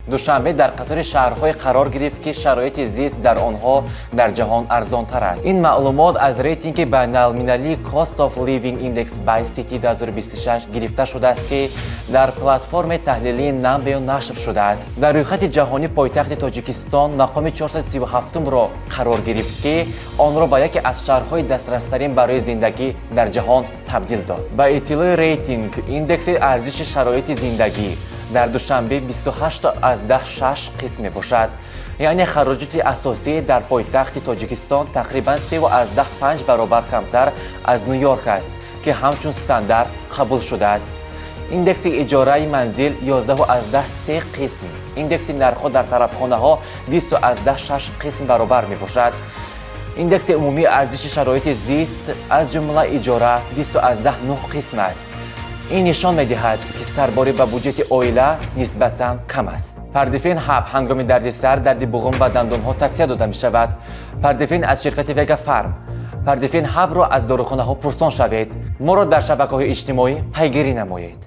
دوشنبه در قطار شهرهای قرار گرفت که شرایط زیست در آنها در جهان ارزان‌تر است. این معلومات از ریتینگ بین‌المللی Cost of Living Index by City 2026 گرفته شده است که در پلتفرم تحلیلی نامبیو نشر شده است. در رویخط جهانی پایتخت تاجیکستان مقام 437 را قرار گرفت که آن را به یکی از شهرهای دسترس‌ترین برای زندگی در جهان تبدیل داد. با اطلاع ریتینگ ایندکس ارزش شرایط زندگی در دوشنبه 28/6 قسم می باشد. یعنی خراجات اساسی در پایتخت تاجیکستان تقریباً 3.5 برابر کمتر از نیویورک است که همچون استاندارد قبول شده است. ایندکس اجاره منزل 11.3 قسم. ایندکس نرخ‌ها در طرفخانه‌ها 20.6 قسم برابر می باشد. ایندکس عمومی ارزش شرایط زیست از جمله اجاره 20.9 قسم است. این نشان می‌دهد که سرباری به بودجه عائله نسبتاً کم است. پردفین حب هنگام دردسر، درد بوم و دندان‌ها توصیه داده می‌شود. پردفین از شرکت وگا فارم. پردفین حب را از داروخانه‌ها پرسان شوید. ما را در شبکه‌های اجتماعی پیگیری نمایید.